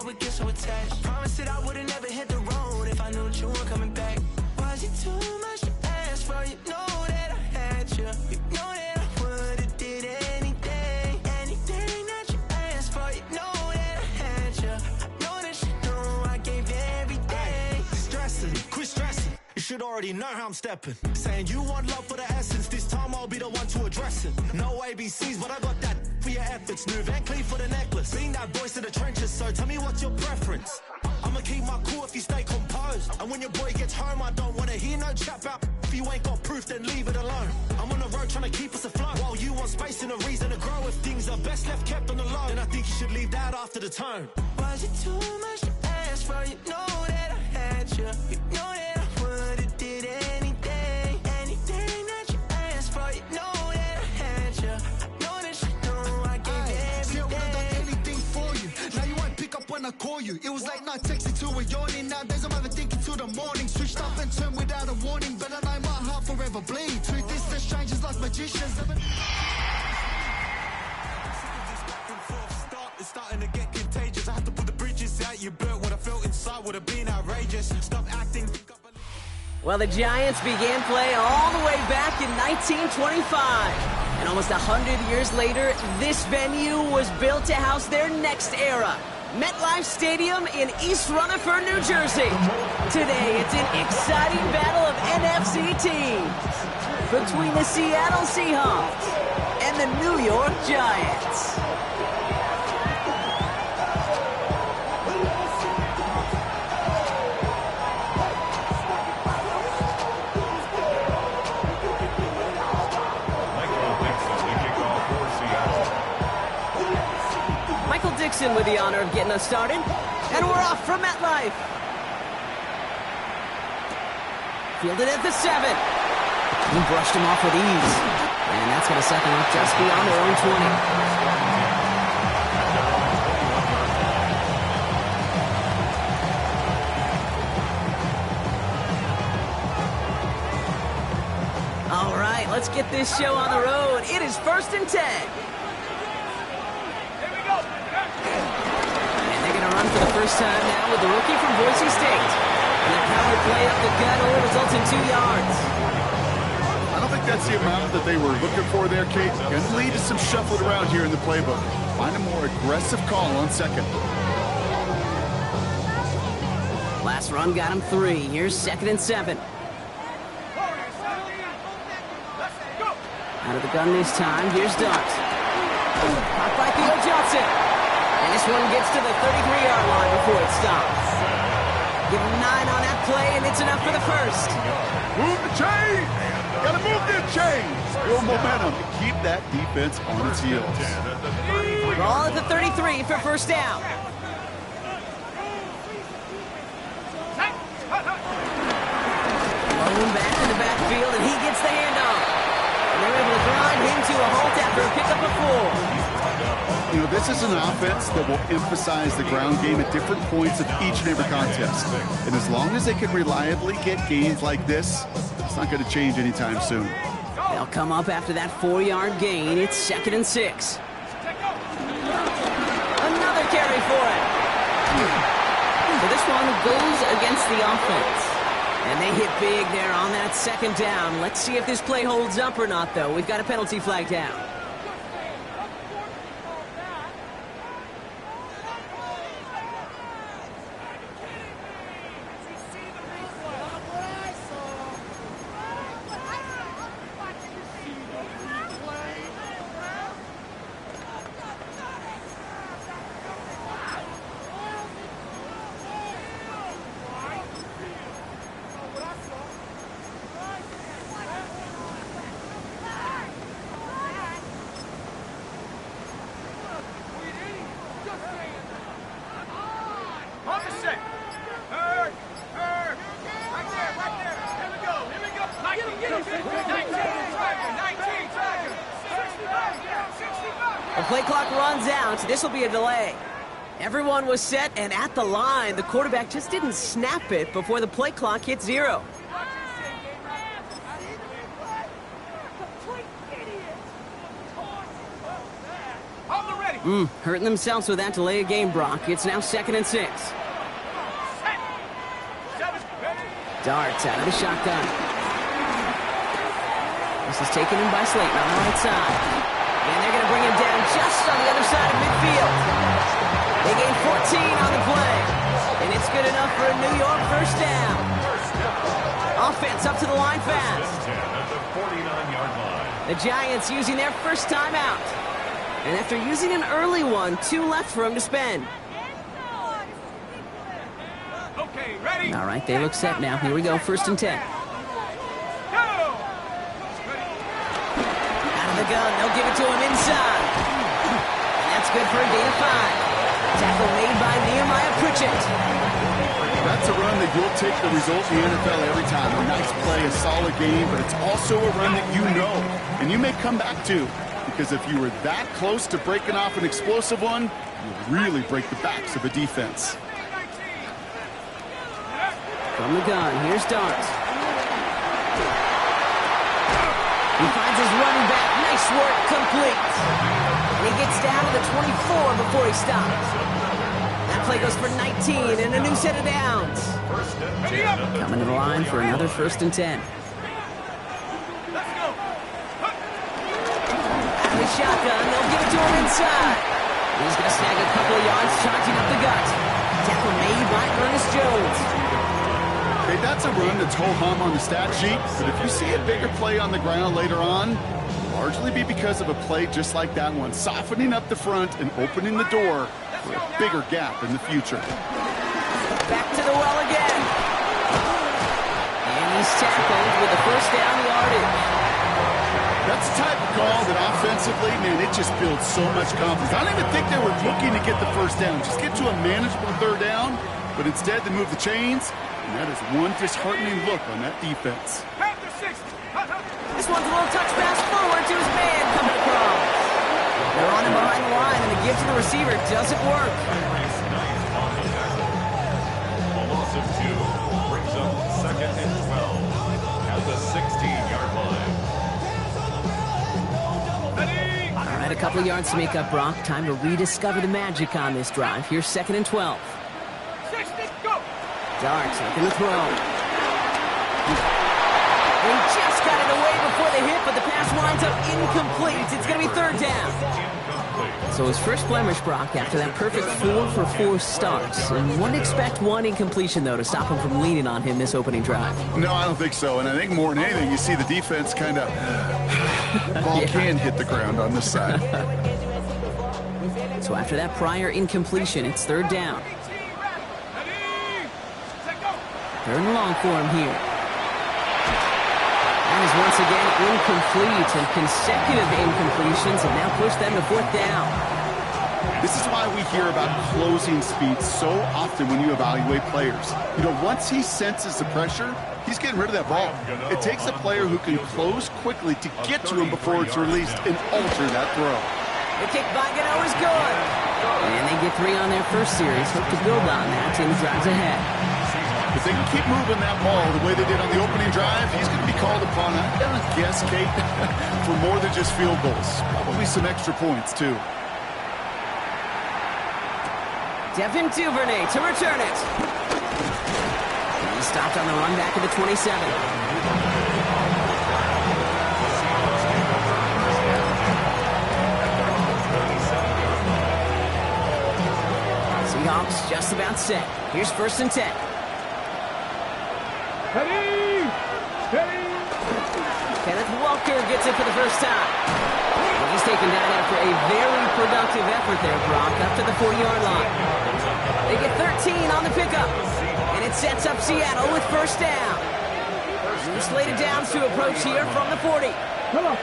would get so attached. I promised that I would've never hit the road if I knew that you weren't coming back. Was it too much to ask for? You know that I had you. You know that I would've did anything that you asked for. You know that I had you. I know that you know I gave you everything. Stressing, quit stressing. You should already know how I'm stepping. Saying you want love for the essence. This time I'll be the one to address it. No ABCs, but I got that for your efforts. New Van Cleef for the necklace. Being that voice in the trenches, so tell me what's your preference. I'ma keep my cool if you stay composed. And when your boy gets home, I don't wanna hear no chat about. If you ain't got proof, then leave it alone. I'm on the road trying to keep us afloat. While you want space and a reason to grow. If things are best left kept on the low, then I think you should leave that after the tone. Was it too much to ask for? You know that I had you. You know that I would've did anything that you asked for. You know that I had you. I know that you know I gave you everything. See, I would've done anything for you. Now you won't pick up when I call you. It was late night texting to a yawning. Nowadays I'm overthinking till the morning. Switched up and turned without a warning. But I know my heart forever bleed. Truth is that strangers like magicians. It's starting to get contagious. I have to put the bridges out you built. What I felt inside would have been outrageous. Stop acting. Well, the Giants began play all the way back in 1925. And almost 100 years later, this venue was built to house their next era. MetLife Stadium in East Rutherford, New Jersey. Today, it's an exciting battle of NFC teams between the Seattle Seahawks and the New York Giants. Dixon with the honor of getting us started, and we're off from MetLife. Fielded at the 7. He brushed him off with ease, and that's going to set them up just beyond their own 20. All right, let's get this show on the road. It is 1st and 10. Run for the first time now with the rookie from Boise State. And the power play up the gut only results in 2 yards. I don't think that's the amount that they were looking for there, Kate. Going to lead to some shuffling around here in the playbook. Find a more aggressive call on second. Last run got him 3. Here's 2nd and 7. Out of the gun this time. Here's Dart. Caught by Theo Johnson. And this one gets to the 33-yard line before it stops. Give him 9 on that play, and it's enough for the first. Move the chain! Gotta move the chain! Build momentum to keep that defense on its heels. Ball at the 33 for first down. Blown back in the backfield, and he gets the handoff. And they're able to grind him to a halt after a pickup of 4. You know, this is an offense that will emphasize the ground game at different points of each and every contest. And as long as they can reliably get gains like this, it's not going to change anytime soon. They'll come up after that 4-yard gain. It's 2nd and 6. Another carry for it. So this one goes against the offense. And they hit big there on that 2nd down. Let's see if this play holds up or not, though. We've got a penalty flag down. The play clock runs out. This will be a delay. Everyone was set and at the line. The quarterback just didn't snap it before the play clock hit 0. Hurting themselves with that delay of game, Brock. It's now 2nd and 6. Darts out of the shotgun. This is taken in by Slayton on the right side. And they're going to bring him down just on the other side of midfield. They gain 14 on the play. And it's good enough for a New York first down. Offense up to the line fast. The Giants using their first timeout. And after using an early one, 2 left for him to spend. Okay, ready? All right, they look set now. Here we go, 1st and 10. Out of the gun, they'll give it to him inside. And that's good for a gain of 5. Tackle made by Nehemiah Pritchett. That's a run that you'll take the result in the NFL every time. A nice play, a solid game, but it's also a run that you know and you may come back to, because if you were that close to breaking off an explosive one, you really break the backs of a defense. From the gun, here's Darts. He finds his running back. Nice work, complete. He gets down to the 24 before he stops. That play goes for 19 and a new set of downs. Coming to the line for another 1st and 10. Out of the shotgun, they'll give it to him inside. He's going to snag a couple of yards, charging up the gut. Tackle made by Ernest Jones. Hey, that's a run that's ho-hum on the stat sheet, but if you see a bigger play on the ground later on, largely be because of a play just like that one, softening up the front and opening the door for a bigger gap in the future. Back to the well again. And he's tackled with the first down yardage. That's the type of call that offensively, man, it just builds so much confidence. I don't even think they were looking to get the first down. Just get to a manageable 3rd down, but instead they move the chains, and that is one disheartening look on that defense. This one's a little touch pass forward to his man coming across. They're on him behind the line, and the give to the receiver doesn't work. A loss of 2 brings up 2nd and 12 at the 16-yard line. All right, a couple of yards to make up, Brock. Time to rediscover the magic on this drive. Here's 2nd and 12. Darts looking to throw. He just got it away before the hit, but the pass winds up incomplete. It's going to be 3rd down. So his first blemish, Brock, after that perfect 4 for 4 starts. And wouldn't expect one incompletion, though, to stop him from leaning on him this opening drive. No, I don't think so. And I think more than anything, you see the defense kind of ball can hit the ground on this side. So after that prior incompletion, it's 3rd down. 3rd and long for him here. That is once again incomplete, and consecutive incompletions have now pushed them to 4th down. This is why we hear about closing speed so often when you evaluate players. You know, once he senses the pressure, he's getting rid of that ball. It takes a player who can close quickly to get to him before it's released and alter that throw. The kick by Gano is good. And they get 3 on their first series. Hope to build on that and drives ahead. If they can keep moving that ball the way they did on the opening drive, he's going to be called upon, I guess, Kate, for more than just field goals. Probably some extra points, too. Devin Duvernay to return it. And he stopped on the run back at the 27. Seahawks just about set. Here's 1st and 10. Kenneth Walker gets it for the first time. And he's taken down after a very productive effort there, Brock, up to the 40-yard line. They get 13 on the pickup, and it sets up Seattle with 1st down. Two slated downs to approach here from the 40. Come on.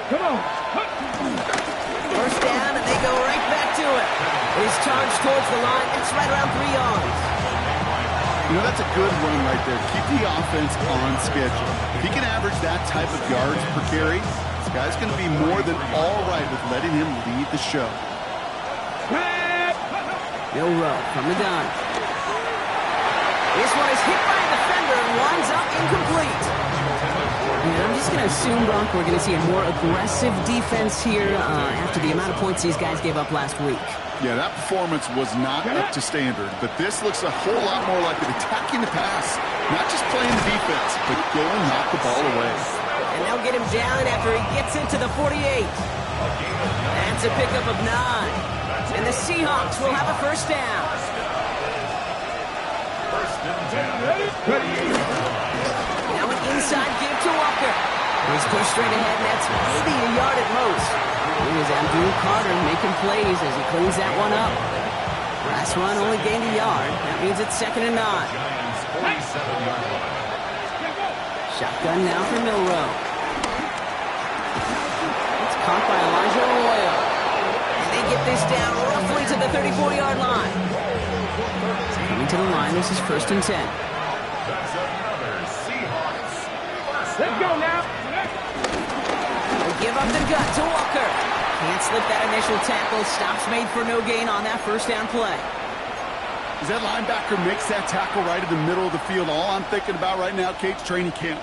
1st down, and they go right back to it. He's charged towards the line. It's right around 3 yards. You know, that's a good run right there. Keep the offense on schedule. If he can average that type of yards per carry, this guy's going to be more than all right with letting him lead the show. Bill Rowe from the gun. This one is hit by a defender and winds up incomplete. And I'm just going to assume, Brock, we're going to see a more aggressive defense here after the amount of points these guys gave up last week. Yeah, that performance was not up to standard, but this looks a whole lot more like it attacking the pass, not just playing the defense, but go and knock the ball away. And they'll get him down after he gets into the 48. That's a pickup of 9. And the Seahawks will have a first down. First and 10. Now an inside give to Walker. He's pushed straight ahead, and that's maybe a yard at most. Here's Abdul Carter making plays as he cleans that one up. Last run only gained a yard. That means it's 2nd and 9. Giants 47-yard line. Shotgun now for Milrow. It's caught by Elijah Arroyo. And they get this down roughly to the 34-yard line. Coming to the line, this is 1st and 10. That's another Seahawks. Let's go now. They give up the gut to Walker. Can't slip that initial tackle. Stops made for no gain on that first down play. As that linebacker makes that tackle right in the middle of the field, all I'm thinking about right now, Kate's training camp.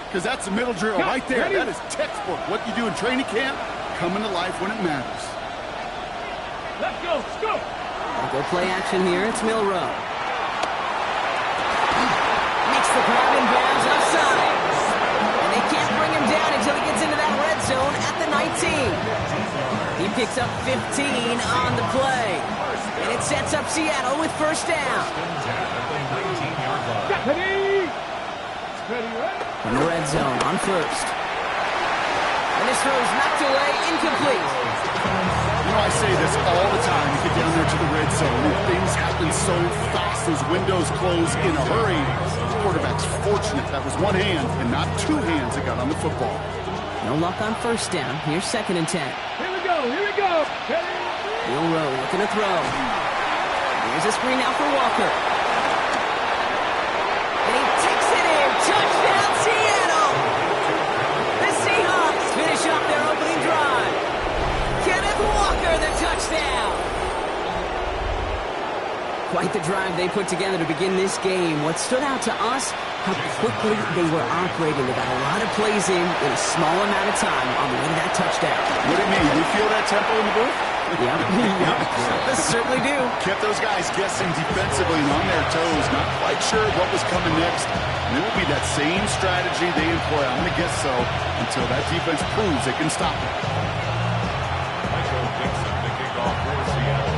Because that's the middle drill right there. That is textbook. What you do in training camp, coming to life when it matters. Let's go. Let's go. Go play action here. It's Milrow. Makes the grab and bounds offside. And they can't bring him down until he gets into that red zone at the 19. He picks up 15 on the play. And it sets up Seattle with first down. From the red zone on first. And this throw is knocked away, incomplete. You know, I say this all the time. You get down there to the red zone, and things happen so fast. Those windows close in a hurry. The quarterback's fortunate that was one hand and not two hands that got on the football. No luck on first down. Here's 2nd and 10. Here we go. Here we go. Milrow looking to throw. Here's a screen out for Walker. And he takes it in. Touchdown, Seattle! The Seahawks finish up their opening drive. Kenneth Walker, the touchdown! Quite the drive they put together to begin this game. What stood out to us, how quickly they were operating. They got a lot of plays in a small amount of time on the way to that touchdown. What do you mean? You feel that tempo in the booth? Yep. They certainly do. Kept those guys guessing defensively and on their toes, not quite sure what was coming next. And it will be that same strategy they employ, I'm going to guess so, until that defense proves they can stop it. Michael Dixon, the kickoff for Seattle.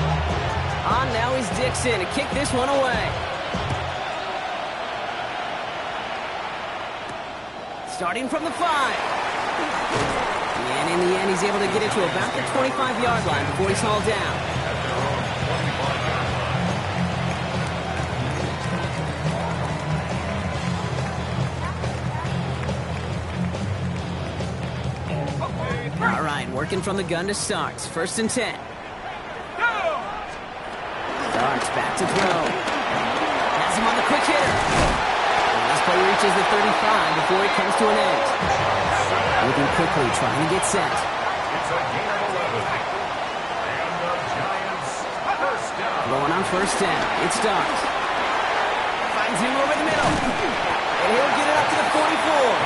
On now is Dixon to kick this one away. Starting from the 5. And in the end, he's able to get it to about the 25-yard line before he's hauled down. All right, working from the gun to Starks. 1st and 10. Starks back to throw. Has him on the quick hitter. And this play reaches the 35 before it comes to an end. Moving quickly, trying to get set. It's a gain of 11. And the Giants first down. Going on first down. It Starks. Finds him over the middle. And he'll get it up to the 44.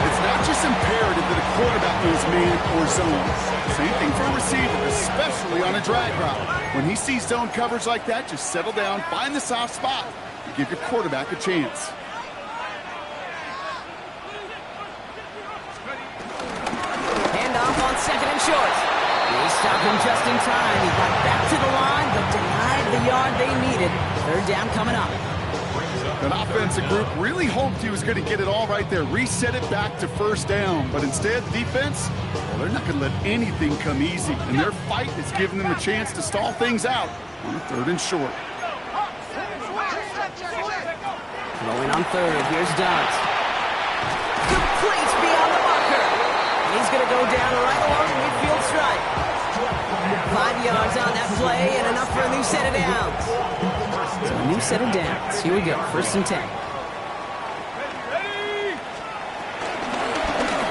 It's not just imperative that a quarterback knows man or zone. Same thing for a receiver, especially on a drag route. When he sees zone coverage like that, just settle down, find the soft spot, and give your quarterback a chance. Handoff on 2nd and short. They stopped him just in time. He got back to the line, but denied the yard they needed. 3rd down coming up. That offensive group really hoped he was going to get it all right there, reset it back to first down. But instead, defense, well, they're not going to let anything come easy. And their fight is giving them a chance to stall things out on a 3rd and short. Throwing on 3rd. Here's Dodds. Complete beyond the marker. He's going to go down right along the midfield stripe. 5 yards on that play and enough for a new set of downs. So a new set of downs. Here we go. 1st and 10.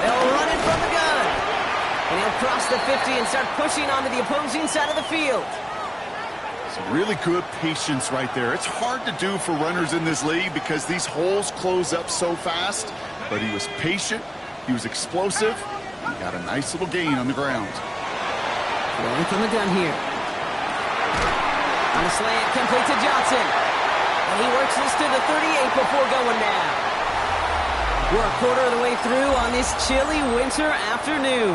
They'll run it from the gun. And he'll cross the 50 and start pushing onto the opposing side of the field. Some really good patience right there. It's hard to do for runners in this league because these holes close up so fast. but he was patient, he was explosive, and got a nice little gain on the ground. Rolling from the gun here. On a slant, complete to Johnson. And he works this to the 38 before going down. We're a quarter of the way through on this chilly winter afternoon.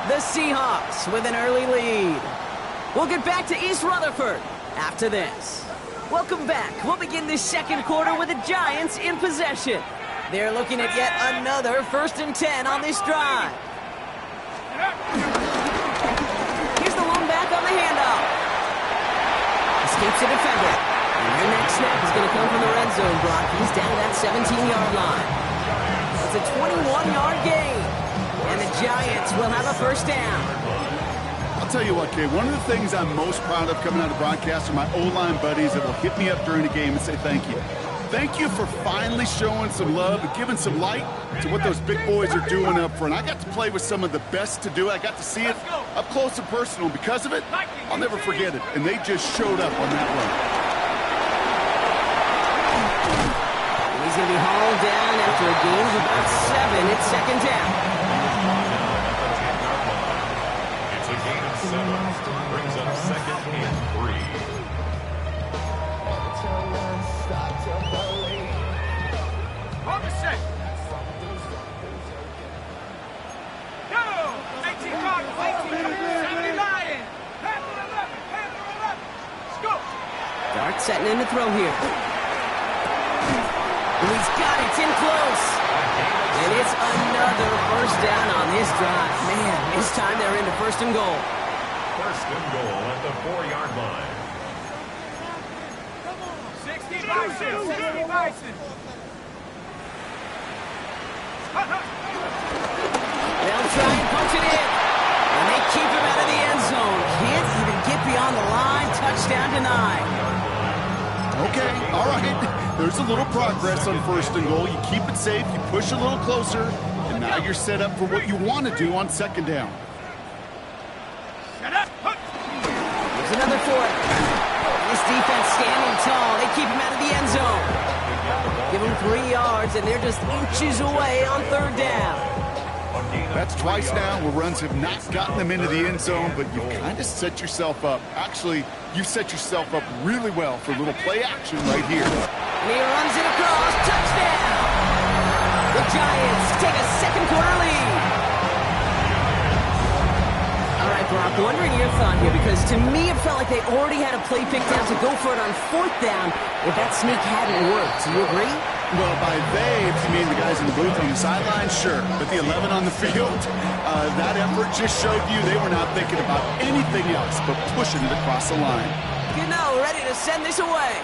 The Seahawks with an early lead. We'll get back to East Rutherford after this. Welcome back. We'll begin this second quarter with the Giants in possession. They're looking at yet another 1st and 10 on this drive. Here's the lone back on the handoff. Escapes the defender. And their next snap is going to come from the red zone block. He's down to that 17-yard line. It's a 21-yard gain. And the Giants will have a first down. I'll tell you what, Kay, one of the things I'm most proud of coming out of broadcast are my O-line buddies that will hit me up during the game and say thank you. Thank you for finally showing some love and giving some light to what those big boys are doing up front. I got to play with some of the best to do it. I got to see it up close and personal. Because of it, I'll never forget it. And they just showed up on that run. And he's going to be hauled down after a gain of about 7. It's second down. It's a gain of 7. Brings up second and 3. Dart setting in to throw here. And he's got it. It's in close. And it's another first down on this drive. Man, this time they're into 1st and goal. 1st and goal at the 4-yard line. 60 Bison. 60 Bison. They'll try and punch it in. And they keep him out of the end zone. Can't even get beyond the line. Touchdown denied. Okay, all right. There's a little progress on 1st and goal. You keep it safe, you push a little closer, and now you're set up for what you want to do on 2nd down. Here's another for it. This defense standing tall. They keep him out of the end zone. Give him 3 yards, and they're just inches away on 3rd down. That's twice now where runs have not gotten them into the end zone, but you've kind of set yourself up. Actually, you set yourself up really well for a little play action right here. And he runs it across. Touchdown! The Giants take a second quarter lead. All right, Brock, wondering your thought here, because to me it felt like they already had a play picked out to go for it on 4th down if that sneak hadn't worked. Do you agree? Well, by they, if you mean the guys in the booth on the sideline, sure. But the 11 on the field, that effort just showed you they were not thinking about anything else but pushing it across the line. Gano ready to send this away.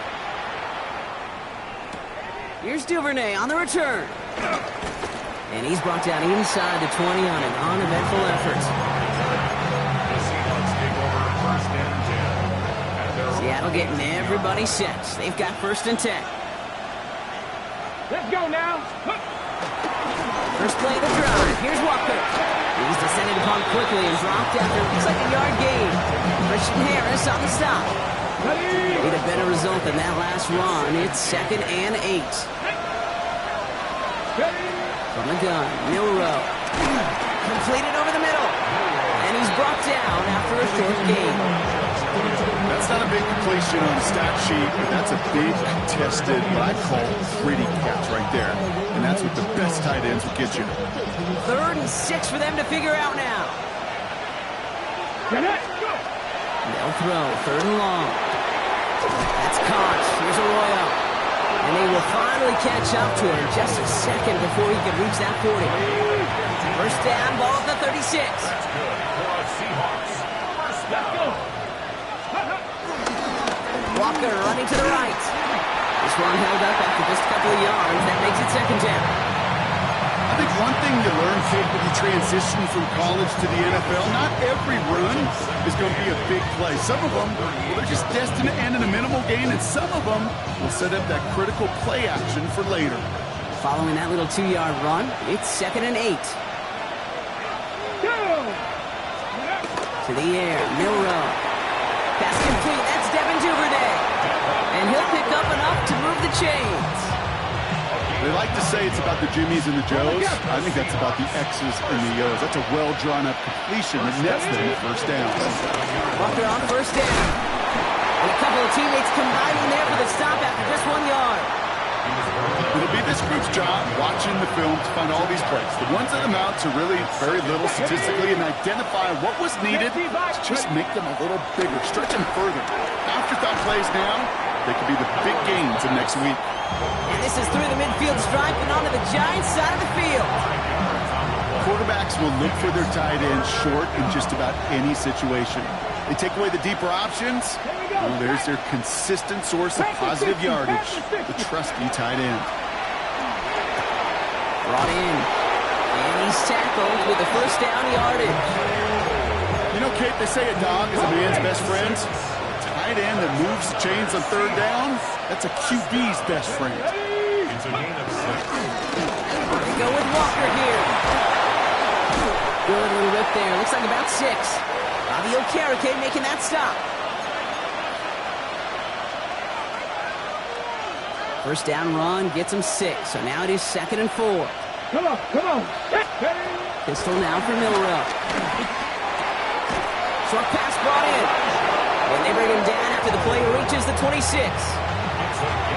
Here's Duvernay on the return. And he's brought down inside the 20 on an uneventful effort. The Seahawks take over 1st and 10. Seattle getting everybody set. They've got 1st and 10. Let's go now. First play of the drive. Here's Walker. He's descended upon quickly and dropped after looks like a yard gain. Christian Harris on the stop. Need a better result than that last run. It's 2nd and 8. From the gun, Milrow. Completed over the middle. And he's brought down after a short gain. That's not a big completion on the stat sheet, but that's a big contested, what I call pretty catch right there. And that's what the best tight ends will get you. 3rd and 6 for them to figure out now. They'll throw 3rd and long. That's caught. Here's Arroyo. And they will finally catch up to him just a second before he can reach that 40. First down, ball at the 36. That's good for the Seahawks. First down. Walker running to the right. This one held up after just a couple of yards. That makes it 2nd down. I think one thing you learn, Kate, when you transition from college to the NFL, not every run is going to be a big play. Some of them, well, they're just destined to end in a minimal gain, and some of them will set up that critical play action for later. Following that little 2-yard run, it's 2nd and 8. To the air, Milrow. Pass complete, that's Devin Duvernay. And he'll pick up enough to move the chains. They like to say it's about the Jimmies and the Joes. I think that's about the X's and the O's. That's a well-drawn-up completion that nets them the first down. Walker on first down. And a couple of teammates combining there for the stop after just 1 yard. It'll be this group's job watching the film to find all these plays. The ones that amount to really very little statistically and identify what was needed to just make them a little bigger, stretch them further. Afterthought plays now, they could be the big gains of next week. And this is through the midfield stripe and onto the Giants side of the field. Quarterbacks will look for their tight end short in just about any situation. They take away the deeper options. Well, there's their consistent source of positive yardage, the trusty tight end. Brought in. And he's tackled with the first down yardage. You know, Kate, they say a dog is a man's best friend. Tight end that moves the chains on third down, that's a QB's best friend. It's a gain of 6. They go with Walker here. Good little whip there. Looks like about 6. Bobby Okereke making that stop. First down run gets him 6. So now it is 2nd and 4. Come on, come on. Pistol now for Milrow. Short pass brought in. And they bring him down after the play reaches the 26.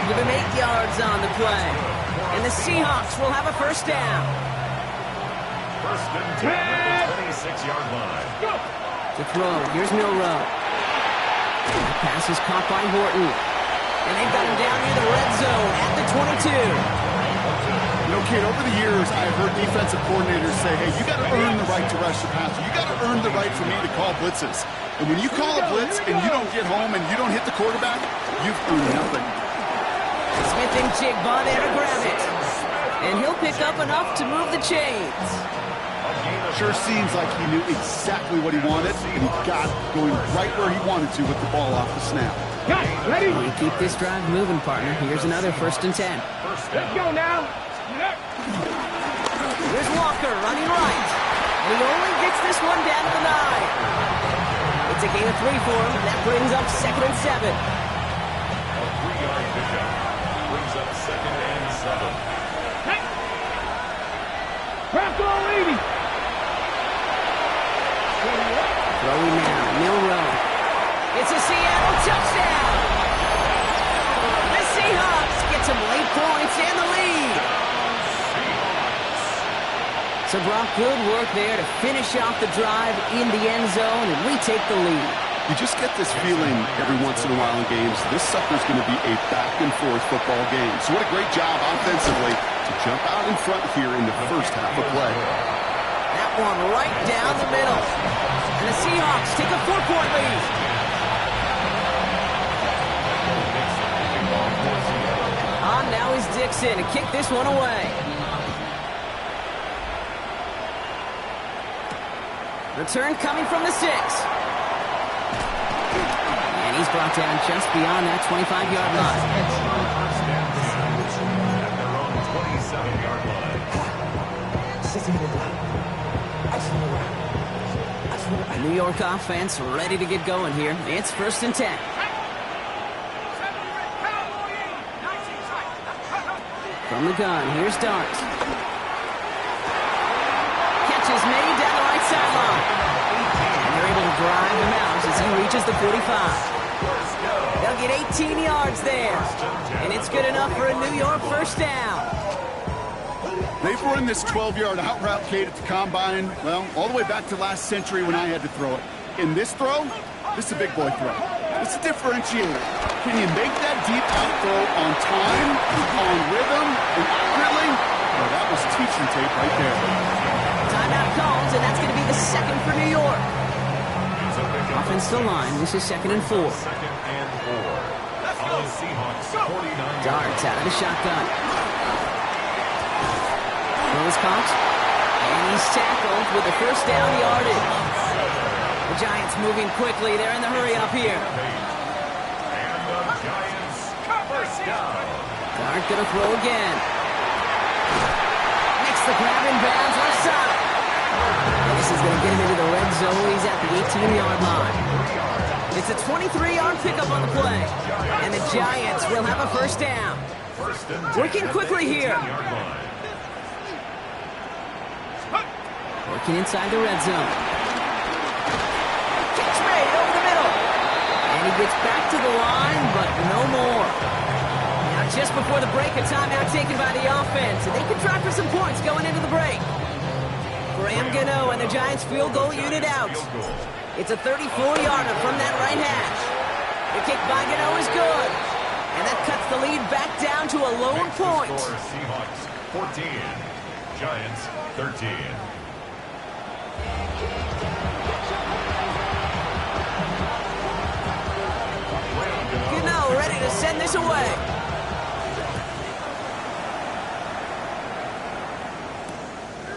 Give him 8 yards on the play. And the Seahawks will have a first down. First and 10 at the 26-yard line. To throw, here's Milrow. Pass is caught by Horton. And they've got him down near the red zone at the 22. You know, Kate, over the years, I've heard defensive coordinators say, hey, you got to earn the right to rush the passer. You got to earn the right for me to call blitzes. And when you call a blitz and you don't get home and you don't hit the quarterback, you've earned nothing. Smith and Jigba there to grab it. And he'll pick up enough to move the chains. Sure seems like he knew exactly what he wanted, and he got going right where he wanted to with the ball off the snap. Ready? We keep this drive moving, partner. Here's another first and 10. Let's go now. Here's Walker running right. And he only gets this one down to the 9. It's a gain of 3 for him. That brings up 2nd and 7. A 3-yard pickup brings up 2nd and 7. Craft all lady. Throwing now, Milrow. It's a Seattle touchdown. The Seahawks get some late points and the lead. So Brock, good work there to finish off the drive in the end zone, and we take the lead. You just get this feeling every once in a while in games, this sucker's going to be a back-and-forth football game. So what a great job offensively to jump out in front here in the first half of play. That one right down the middle. And the Seahawks take a 4-point lead. On now is Dixon to kick this one away. Return coming from the 6. And he's brought down just beyond that 25-yard line. At their own 27-yard line. New York offense ready to get going here. It's 1st and 10. From the gun, here's Dart. Catch is made down the right sideline. And they're able to drive him out as he reaches the 45. They'll get 18 yards there. And it's good enough for a New York first down. They've run this 12-yard out route, Kate, at the combine, well, all the way back to last century when I had to throw it. In this throw, this is a big boy throw. It's a differentiator. Can you make that deep out throw on time, on rhythm, and accurately? Well, that was teaching tape right there. Timeout comes, and that's going to be the 2nd for New York. Offensive line, this is 2nd and 4. 2nd and 4. On the Seahawks 49. Darts out of the shotgun. Throws caught. And he's tackled with the first down yardage. The Giants moving quickly. They're in the hurry up here. And the Giants first down. Dart going to throw again. Makes the grab in bounds left side. And this is going to get him into the red zone. He's at the 18-yard line. It's a 23-yard pickup on the play. And the Giants will have a first down. First and 10 Working quickly at the here. 18-yard line. Working inside the red zone. Catch made over the middle. And he gets back to the line, but no more. Now just before the break, a timeout taken by the offense. And they can try for some points going into the break. Graham Gano and the Giants field goal unit out. It's a 34-yarder from that right hash. The kick by Gano is good. And that cuts the lead back down to a lone point. Seahawks 14, Giants 13. Gano ready to send this away.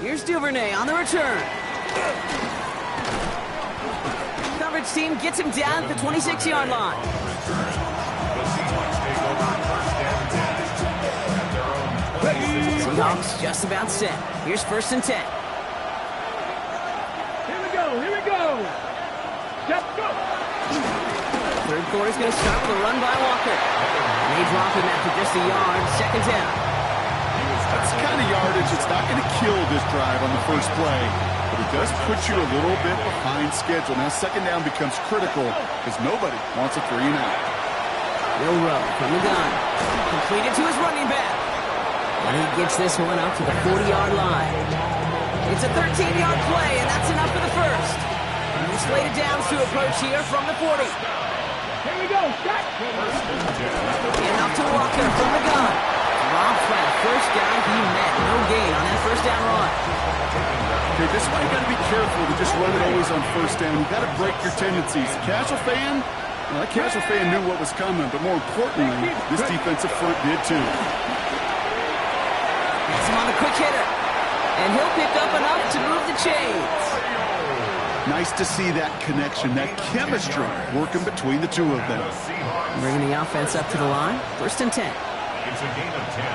Here's Duvernay on the return. Coverage team gets him down at the 26-yard line. The Seahawks take over first and 10 at their own 26. Seahawks just about set. Here's first and 10. Here we go. Here we go. Let's go. Third quarter's going to start with a run by Walker. And they drop him after just a yard. Second down. That's the kind of yardage it's not going to kill this drive on the first play, but it does put you a little bit behind schedule. Now second down becomes critical because nobody wants a 3 and out. Milrow from the gun. Completed to his running back. And he gets this one up to the 40-yard line. It's a 13-yard play, and that's enough for the first. And the slated downs to approach here from the 40. Here we go. Shot. Enough to Walker from the gun. Robbed by the first guy he met. No gain on that first down run. Okay, this is why you got to be careful to just run it always on first down. You got to break your tendencies. Casual fan, well, that casual fan knew what was coming, but more importantly, this defensive front did too. That's him on the quick hitter. And he'll pick up enough to move the chains. Nice to see that connection, that chemistry working between the two of them. Bringing the offense up to the line. First and 10. It's a gain of 10.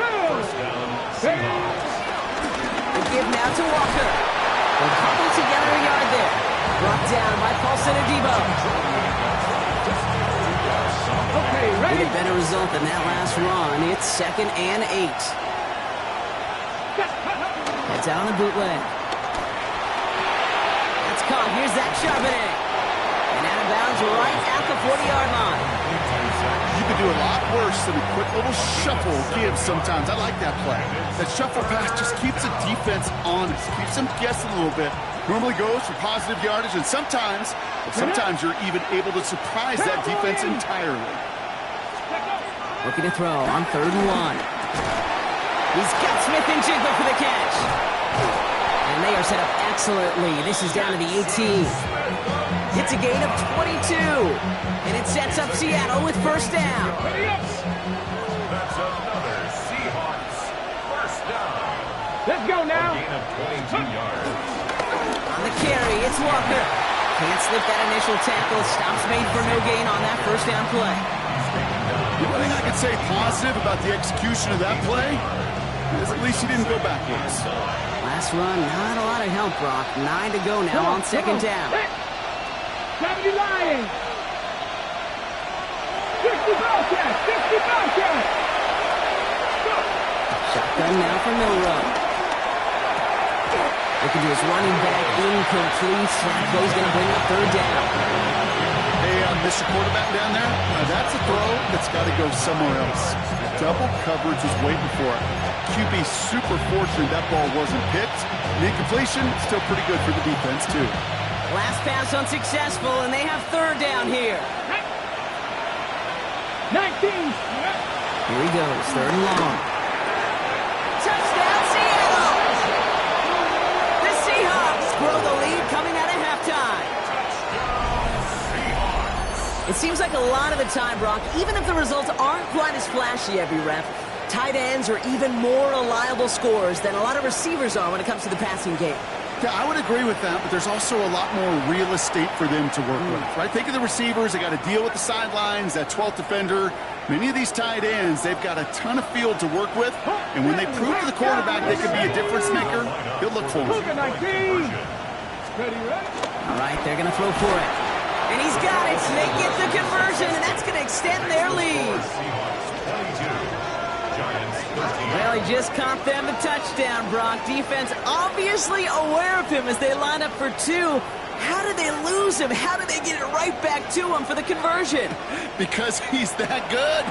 First down, Seahawks. The give now to Walker. They'll cobble together a yard there. Brought down by Paulson Adebo. Okay, ready. With a better result than that last run. It's second and 8. Heads out on the bootleg. That's caught. Here's Zach Charbonnet. And out of bounds right at the 40-yard line. You can do a lot worse than a quick little shuffle give sometimes. I like that play. That shuffle pass just keeps the defense honest, keeps them guessing a little bit. Normally goes for positive yardage, and sometimes you're even able to surprise that defense entirely. Looking to throw on 3rd and 1. He's got Smith and Jigba for the catch. And they are set up excellently. This is down to the 18. It's a gain of 22. And it sets up Seattle with first down. That's another Seahawks first down. Let's go now. A gain of 22 yards. On the carry, it's Walker. Can't slip that initial tackle. Stops made for no gain on that first down play. The only thing I can say positive about the execution of that play is at least he didn't go backwards. Last run, not a lot of help, Brock. 9 to go now on second down. 70 Lions. 60 Bobcats. 60 Bobcats. Shotgun now for Milrow. Looking to his running back, incomplete. Flacco's going to bring up third down. Hey, Mr. Quarterback down there, that's a throw that's got to go somewhere else. Double coverage is waiting for it. QB super fortunate that ball wasn't picked. The incompletion, still pretty good for the defense, too. Last pass unsuccessful, and they have third down here. 19. Here he goes, 3rd and long. Touchdown, Seattle! The Seahawks grow the lead coming out of halftime. It seems like a lot of the time, Brock, even if the results aren't quite as flashy every rep, tight ends are even more reliable scorers than a lot of receivers are when it comes to the passing game. Yeah, I would agree with that, but there's also a lot more real estate for them to work with, right? Think of the receivers. They got to deal with the sidelines, that 12th defender. Many of these tight ends, they've got a ton of field to work with, and when they prove to the quarterback they can be a difference maker, he'll look for them. 19. Ready. All right, they're going to throw for it. And he's got it. They get the conversion, and that's going to extend their lead. Seahawks 22. Well, he just caught them a touchdown, Brock. Defense obviously aware of him as they line up for two. How did they lose him? How did they get it right back to him for the conversion? Because he's that good.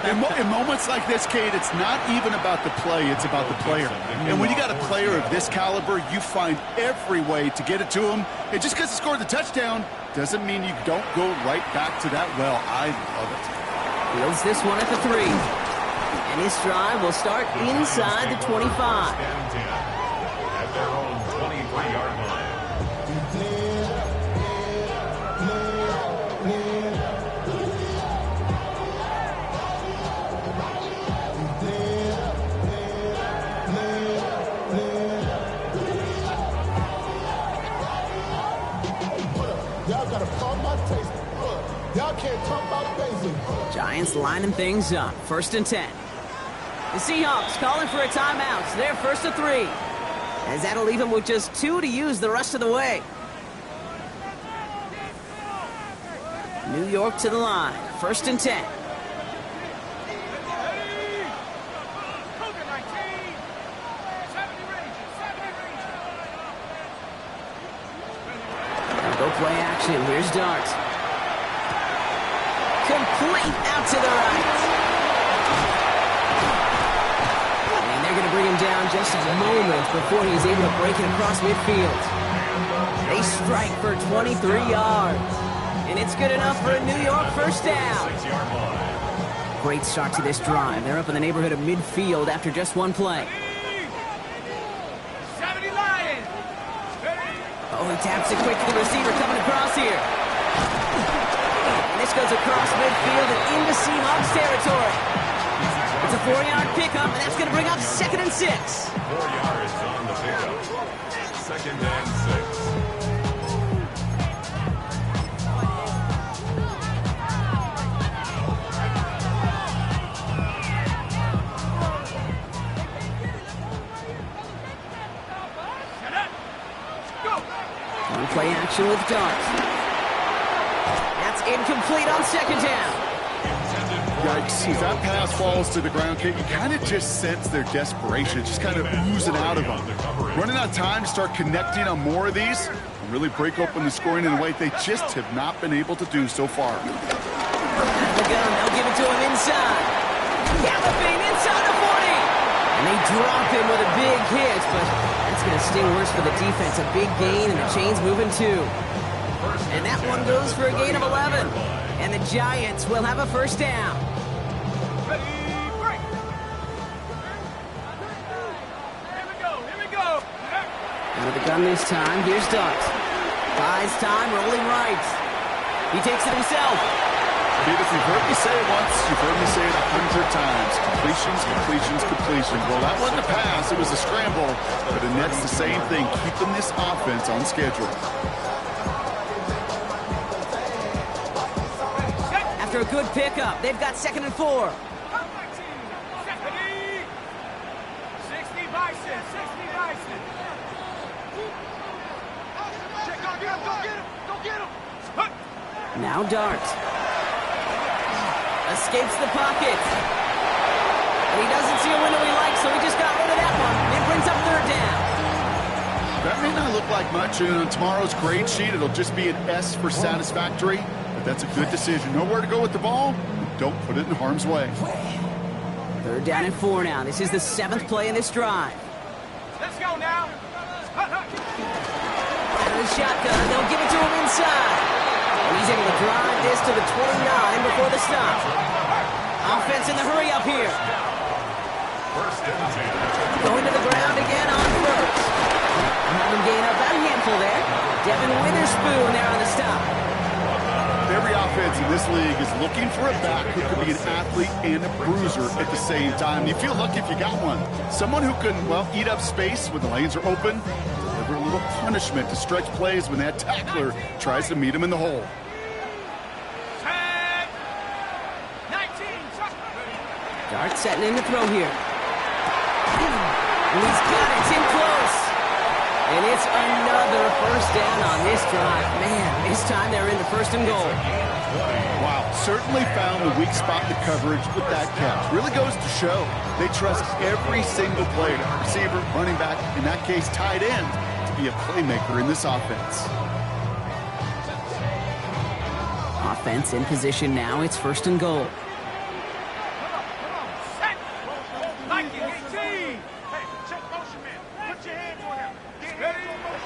In moments like this, Kate, it's not even about the play, it's about the player. And when you got a player of this caliber, you find every way to get it to him. And just because he scored the touchdown doesn't mean you don't go right back to that well. I love it. Fields this one at the 3. And his drive will start inside the 25. At their own 23-yard line. Giants lining things up. 1st and 10. The Seahawks calling for a timeout. So they're 1st and 3. As that'll leave them with just 2 to use the rest of the way. New York to the line. 1st and 10. Go play action. Here's Dart. Complete out to the right. And they're going to bring him down just a moment before he's able to break it across midfield. They strike for 23 yards. And it's good enough for a New York first down. Great start to this drive. They're up in the neighborhood of midfield after just one play. Oh, he taps it quick to the receiver coming across here. And this goes across midfield and into Seahawks territory. It's a 4-yard pickup, and that's going to bring up 2nd and 6. 4 yards on the pickup. 2nd and 6. Play action with Dart. That's incomplete on 2nd down. Yikes, as that pass falls to the ground, Kate, you kind of just sense their desperation. It's just kind of oozing out of them. Running out of time to start connecting on more of these and really break open the scoring in a way they just have not been able to do so far. The gun, they'll give it to him inside. Galloping inside the 40. And they drop him with a big hit, but that's going to sting worse for the defense. A big gain, and the chain's moving too. And that one goes for a gain of 11. And the Giants will have a first down. Ready, break. Here we go. Out of the gun this time, here's Dart. Buys time, rolling right. He takes it himself. If you've heard me say it once, you've heard me say it 100 times. Completions. Well, that wasn't a pass, it was a scramble. But the Nets, the same thing, keeping this offense on schedule. After a good pickup, they've got 2nd and 4. 60 Bison. Go get him. Now Dart. Escapes the pocket. And he doesn't see a window he likes, so he just got rid of that one. It brings up 3rd down. That may not look like much, and on tomorrow's grade sheet, it'll just be an S for satisfactory. But that's a good decision. Nowhere to go with the ball. Don't put it in harm's way. 3rd down and 4 now. This is the 7th play in this drive. Let's go now. Out of the shotgun, they'll give it to him inside. And he's able to drive this to the 29 before the stop. Offense in the hurry up here. Going to the ground again on 1st. Having gain up that handful there. Devin Witherspoon there on the stop. Every offense in this league is looking for a back who can be an athlete and a bruiser at the same time. You feel lucky if you got one. Someone who can, well, eat up space when the lanes are open, deliver a little punishment to stretch plays when that tackler tries to meet him in the hole. Dart setting in to throw here. And he's got it. It's in close. And it's another first down on this drive. Man, this time they're into first and goal. Wow, certainly found the weak spot in the coverage with that catch. Really goes to show they trust every single player, receiver, running back, in that case tight end, to be a playmaker in this offense. Offense in position now. It's first and goal.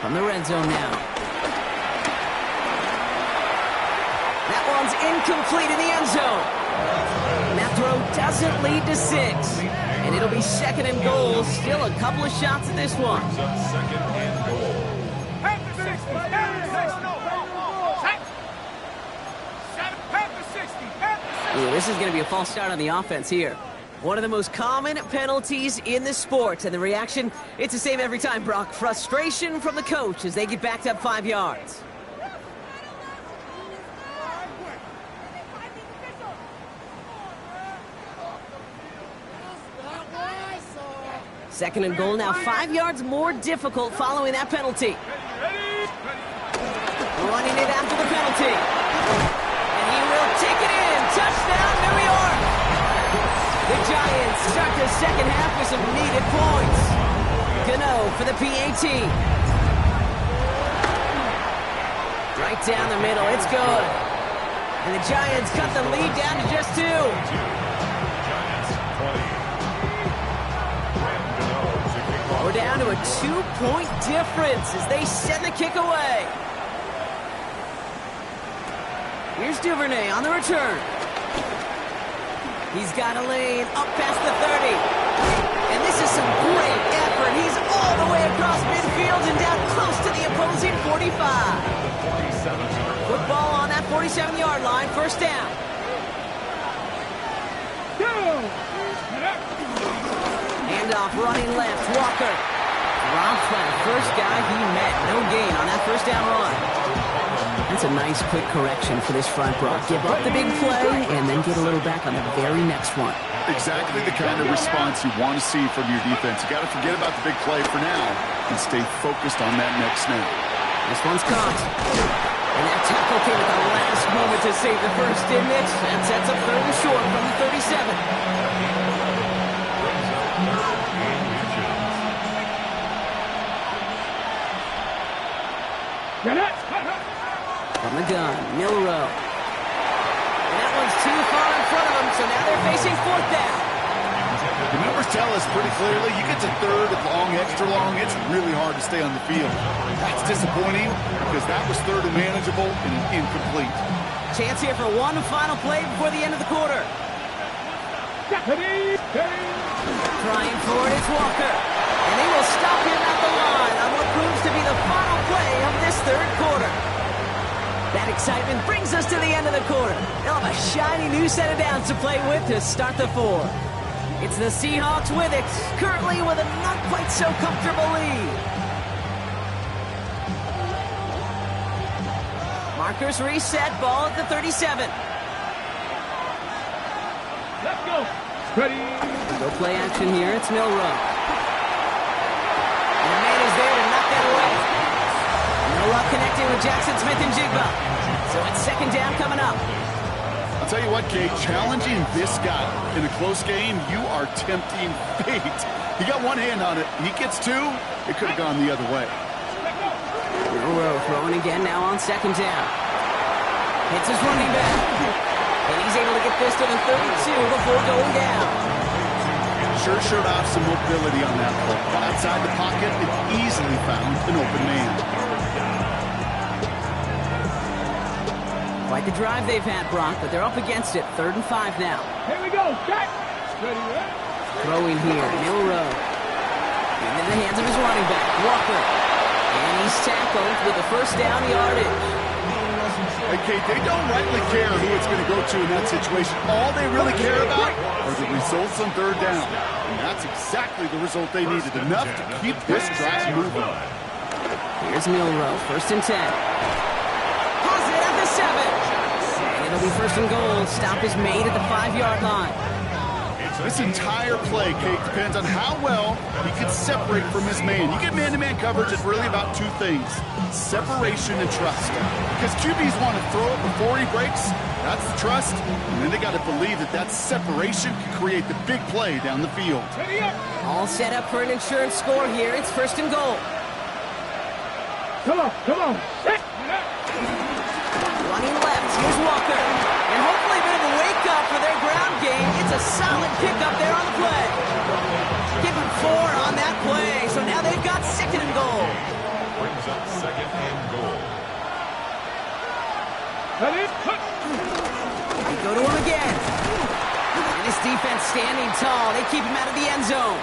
From the red zone now. That one's incomplete in the end zone. And that throw doesn't lead to 6. And it'll be second and goal. Still a couple of shots at this one. Second and goal. Ooh, this is going to be a false start on the offense here. One of the most common penalties in the sport. And the reaction, it's the same every time, Brock. Frustration from the coach as they get backed up 5 yards. Second and goal now, 5 yards more difficult following that penalty. Running it after the penalty. And he will take it in. Touchdown, New York. The Giants start the second half with some needed points. Gano for the PAT. Right down the middle, it's good. And the Giants cut the lead down to just 2. Giants 20. We're down to a 2-point difference as they send the kick away. Here's Duvernay on the return. He's got a lane up past the 30. And this is some great effort. He's all the way across midfield and down close to the opposing 45. Football on that 47-yard line, first down. Handoff running left, Walker. Dropped by the first guy he met. No gain on that first down run. That's a nice quick correction for this front, Brock. Give up the big play and then get a little back on the very next one. Exactly the kind of response you want to see from your defense. You got to forget about the big play for now and stay focused on that next snap. This one's caught. And that tackle came at the last moment to save the first, didn't it? That sets up third and short from the 37. From the gun, Milrow. And that one's too far in front of them, so now they're facing fourth down. The numbers tell us pretty clearly, you get to third and long, extra long, it's really hard to stay on the field. That's disappointing because that was third and manageable and an incomplete. Chance here for one final play before the end of the quarter. Trying for it, it's Walker. And they will stop him at the line on what proves to be the final play of this third quarter. That excitement brings us to the end of the quarter. They'll have a shiny new set of downs to play with to start the 4. It's the Seahawks with it, currently with a not quite so comfortable lead. Markers reset, ball at the 37. Let's go. Ready. No play action here, it's Milrow. And the man is there to knock that away. No luck connecting with Jackson Smith and Jigba. So it's second down coming up. I'll tell you what, Kate, challenging this guy in a close game, you are tempting fate. He got one hand on it. He gets 2. It could have gone the other way. Milrow throwing again now on second down. Hits his running back. And he's able to get this to the 32 before going down. Sure showed off some mobility on that play. Outside the pocket, it easily found an open man. Quite the drive they've had, Brock, but they're up against it. 3rd and 5 now. Here we go. Back. Ready, Throwing here, Milrow. Into the hands of his running back, Walker. And he's tackled with the first down yardage. Hey, Kate, they don't rightly care who it's going to go to in that situation. All they really care about are the results on 3rd down. And that's exactly the result they needed. Enough to keep this drive moving. Here's Milrow, 1st and 10. Has it at the 7. And it'll be 1st and goal. Stop is made at the 5-yard line. It's This entire play, Kate, depends on how well he can separate from his man. You get man-to-man coverage, it's really about two things, separation and trust. Because QBs want to throw it before he breaks, that's the trust, and then they got to believe that that separation can create the big play down the field. All set up for an insurance score here. It's 1st and goal. Come on, come on. Set. Running left, here's Walker. And hopefully a bit of a wake-up for their ground game. It's a solid pickup there on the play. Give him 4 on that play. So now they've got 2nd and goal. Brings up 2nd and goal. Ready? They go to him again. And this defense standing tall. They keep him out of the end zone.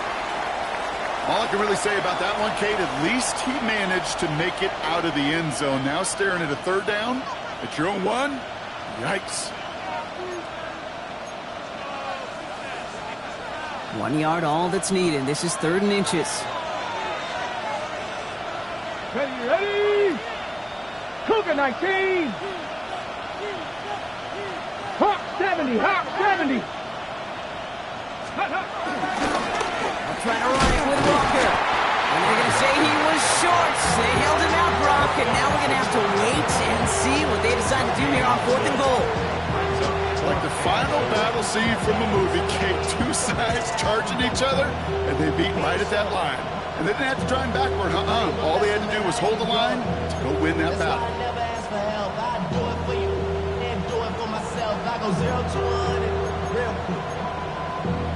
All I can really say about that one, Kate, at least he managed to make it out of the end zone. Now staring at a 3rd down at your own 1. Yikes. 1 yard, all that's needed. This is 3rd and inches. Ready, ready. Cougar 19. Hawk 70, Hawk 70. Trying to run it with Walker. And they're going to say he was short. They held him out, Brock, and now we're going to have to wait and see what they decide to do here on 4th and goal. Like the final battle scene from a movie, Kate, 2 sides charging each other, and they beat right at that line. And they didn't have to drive backward, All they had to do was hold the line to go win that battle. I never ask for help. I do it for you and do it for myself. I go 0 to 1 real quick.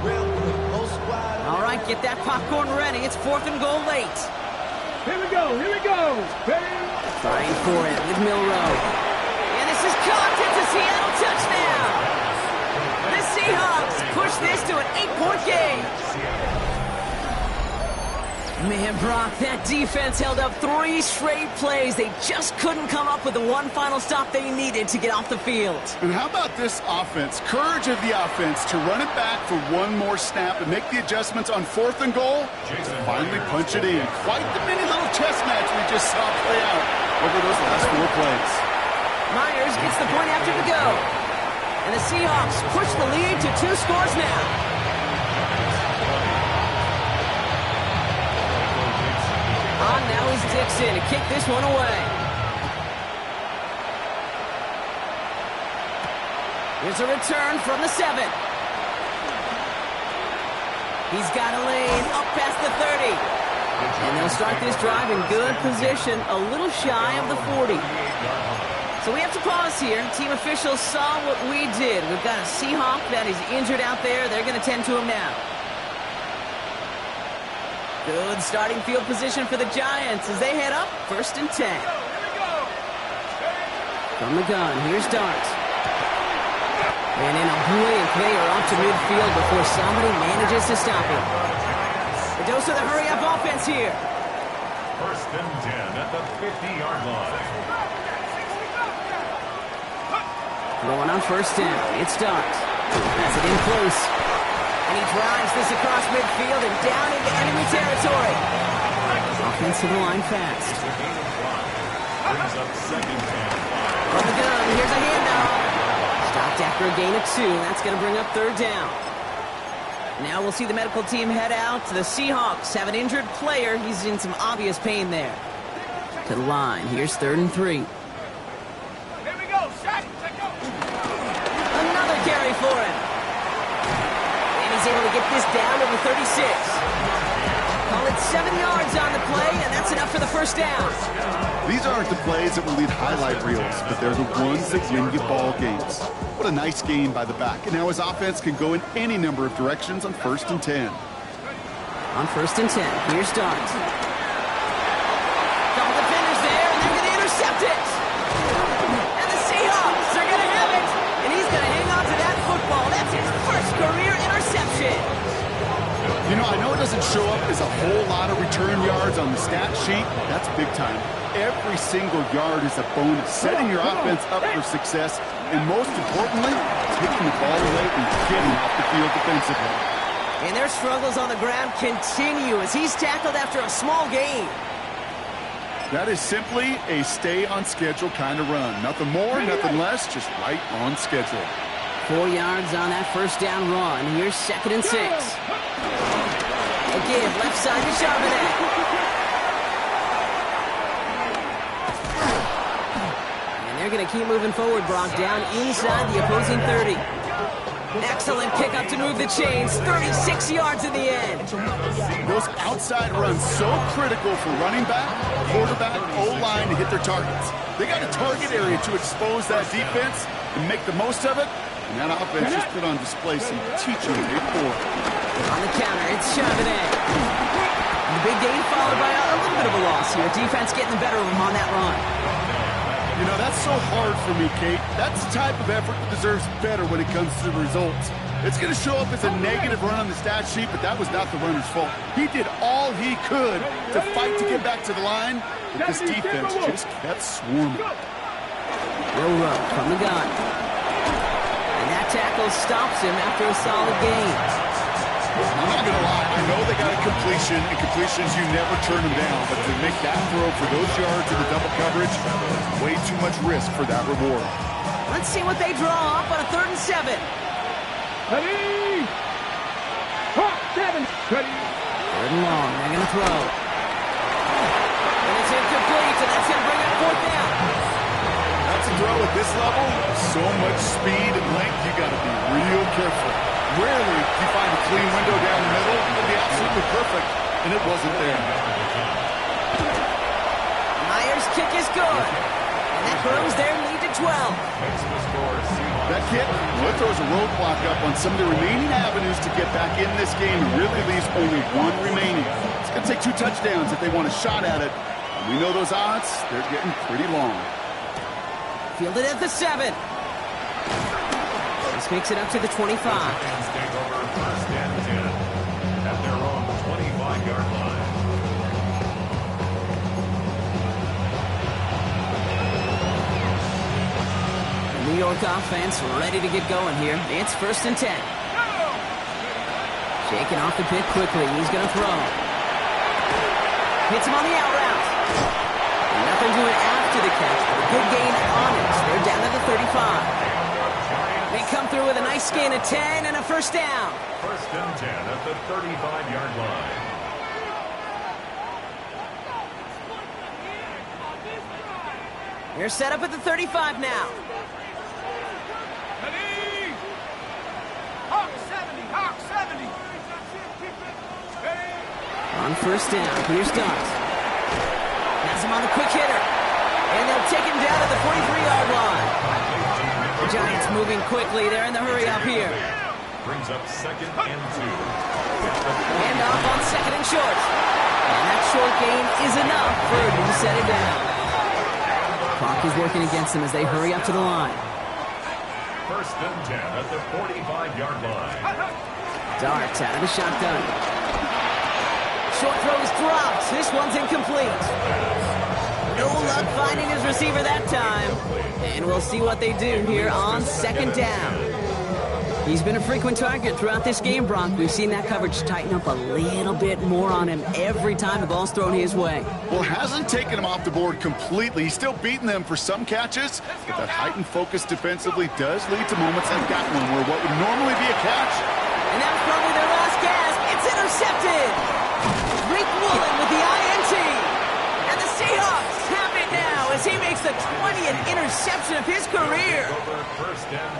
Real quick. Whole squad. All right, get that popcorn ready. It's 4th and goal late. Here we go, here we go. Ready? Trying for it with Milrow. And this is caught. It's a Seattle touchdown. The Seahawks push this to an 8-point game. Man, Brock, that defense held up 3 straight plays. They just couldn't come up with the one final stop they needed to get off the field. And how about this offense? Courage of the offense to run it back for 1 more snap and make the adjustments on 4th and goal. Finally punch it in. Quite the mini little chess match we just saw play out over those last 4 plays. Myers gets the point after the go. And the Seahawks push the lead to 2 scores now. Now is Dixon to kick this one away. Here's a return from the 7. He's got a lane up past the 30. And they'll start this drive in good position, a little shy of the 40. So we have to pause here. Team officials saw what we did. We've got a Seahawk that is injured out there. They're going to tend to him now. Good starting field position for the Giants as they head up 1st and 10. From the gun, here's Dart. And in a blink, they are off to midfield before somebody manages to stop him. The dose of the hurry-up offense here. 1st and 10 at the 50-yard line. Going on 1st down, it's Dart. That's it in close. And he drives this across midfield and down into enemy territory. Offensive line fast. Brings up 2nd and 5. From the gun, here's a handoff. Stopped after a gain of 2. That's going to bring up 3rd down. Now we'll see the medical team head out. The Seahawks have an injured player. He's in some obvious pain there. To the line. Here's 3rd and 3. Here we go, shot. Check go. Another carry for him. He's able to get this down to the 36. Call it 7 yards on the play, and that's enough for the 1st down. These aren't the plays that will lead highlight reels, but they're the ones that win you ball games. What a nice game by the back. And now his offense can go in any number of directions on 1st and 10. On 1st and 10, here's Dart. Couple defenders there, and they're going to intercept it. And the Seahawks are going to have it. And he's going to hang on to that football. That's his 1st career interception. You know, I know it doesn't show up as a whole lot of return yards on the stat sheet. That's big time. Every single yard is a bonus, setting your offense up for success, and most importantly, taking the ball away and getting off the field defensively. And their struggles on the ground continue as he's tackled after a small gain. That is simply a stay on schedule kind of run. Nothing more, nothing less, just right on schedule. 4 yards on that first down run. Here's 2nd and 6. Again, left side to Charbonnet. And they're going to keep moving forward, Brock, down inside the opposing 30. Excellent pickup to move the chains. 36 yards in the end. Those outside runs so critical for running back, quarterback, O-line to hit their targets. They got a target area to expose that defense and make the most of it. And that offense just put on display some teaching before. On the counter, it's Charbonnet. The big gain followed by a little bit of a loss here. Defense getting the better of him on that run. You know, that's so hard for me, Kate. That's the type of effort that deserves better when it comes to the results. It's going to show up as a negative run on the stat sheet, but that was not the runner's fault. He did all he could to fight to get back to the line, but this defense just kept swarming. Will Rupp from the gun. And that tackle stops him after a solid gain. I'm not going to lie. I know they got a completion, and completions, you never turn them down. But to make that throw for those yards in the double coverage, way too much risk for that reward. Let's see what they draw up on a 3rd and 7. Ready? Hawk 7. Ready? 3rd and long. They're going to throw. And it's incomplete, and that's going to bring up 4th down. That's a throw at this level. So much speed and length, you got to be real careful. Rarely do you find a clean window down the middle. It would be absolutely perfect, and it wasn't there. Myers' kick is good. And that grows their lead to 12. That kick, well, it throws a roadblock up on some of the remaining avenues to get back in this game and really leaves only one remaining. It's going to take 2 touchdowns if they want a shot at it. And we know those odds, they're getting pretty long. Fielded at the 7. This makes it up to the 25. Take over 1st and 10 at their own 25-yard line. The New York offense ready to get going here. It's 1st and 10. Shaking off the pick quickly. He's going to throw. Hits him on the out route. Nothing doing after the catch, but a good gain on it. They're down to the 35. They come through with a nice gain of 10 and a 1st down. 1st and 10 at the 35-yard line. They're set up at the 35 now. Ready? Hawk 70. Hawk 70. Ready? On 1st down, here's Dart. Has him on the quick hitter. And they'll take him down at the 43-yard line. The Giants moving quickly. They're in the hurry up here. Brings up 2nd and 2. And off on 2nd and short. And that short gain is enough for him to set it down. Clock is working against them as they hurry up to the line. 1st and 10 at the 45-yard line. Dart out of the shotgun. Short throw is dropped. This one's incomplete. No luck finding his receiver that time. And we'll see what they do here on 2nd down. He's been a frequent target throughout this game, Brock. We've seen that coverage tighten up a little bit more on him every time the ball's thrown his way. Well, hasn't taken him off the board completely. He's still beating them for some catches, but that heightened focus defensively does lead to moments like that one where what would normally be a catch. And that was probably their last gasp. It's intercepted. Rick Woolen with the INT. And the Seahawks have it now as he makes the 20th interception of his career.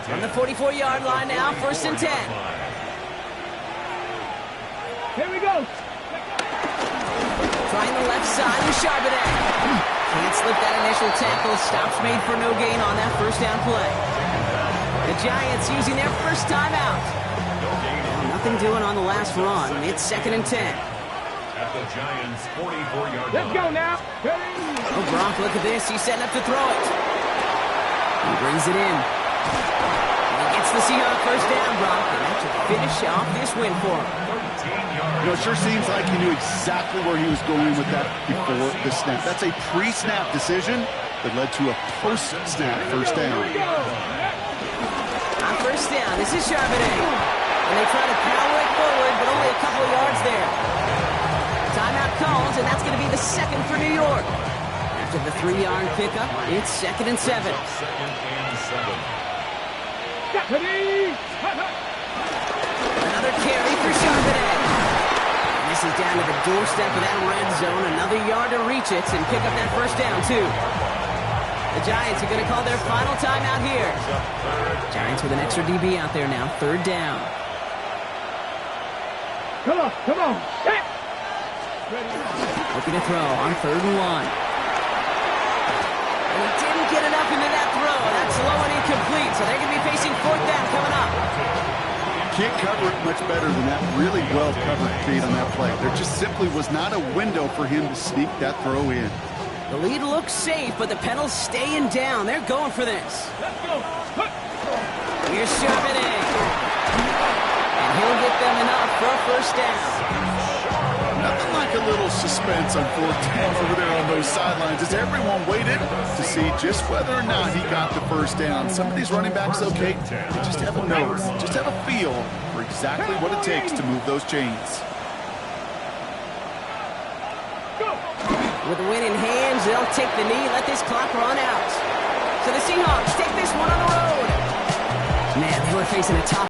From the 44-yard line now, 1st and 10. Here we go. Trying the left side with Charbonnet. Can't slip that initial tackle. Stops made for no gain on that 1st down play. The Giants using their 1st timeout. Nothing doing on the last run. It's 2nd and 10. At the Giants' 44-yard line. Let's go now. Ready? Oh, Gronk, look at this. He's setting up to throw it. He brings it in. And he gets the Seahawks 1st down, Gronk. And that should finish off this win for him. You know, it sure seems like he knew exactly where he was going with that before the snap. That's a pre-snap decision that led to a post-snap 1st down. On 1st down, this is Charbonnet. And they try to power it forward, but only a couple of yards there. Timeout calls, and that's going to be the 2nd for New York. After the 3-yard pickup, it's 2nd and 7. 2nd and 7. Deputy! Another carry for Charbonnet. And this is down to the doorstep of that red zone. Another yard to reach it and pick up that first down, too. The Giants are going to call their final timeout here. Giants with an extra DB out there now. Third down. Come on, set! Looking to throw on 3rd and 1. And he didn't get enough into that throw. That's low and incomplete, so they're going to be facing 4th down coming up. Can't cover it much better than that. Really well covered feed on that play. There just simply was not a window for him to sneak that throw in. The lead looks safe, but the Pendles staying down. They're going for this. Let's go! Here's Charbonnet. And he'll get them enough for a first down. Nothing like a little suspense on 4th down over there on those sidelines as everyone waited to see just whether or not he got the first down. Some of these running backs, okay, they just have a nose, just have a feel for exactly what it takes to move those chains. With the win in hands, they'll take the knee, let this clock run out. So the Seahawks take this one on the road. Man, they were facing a tough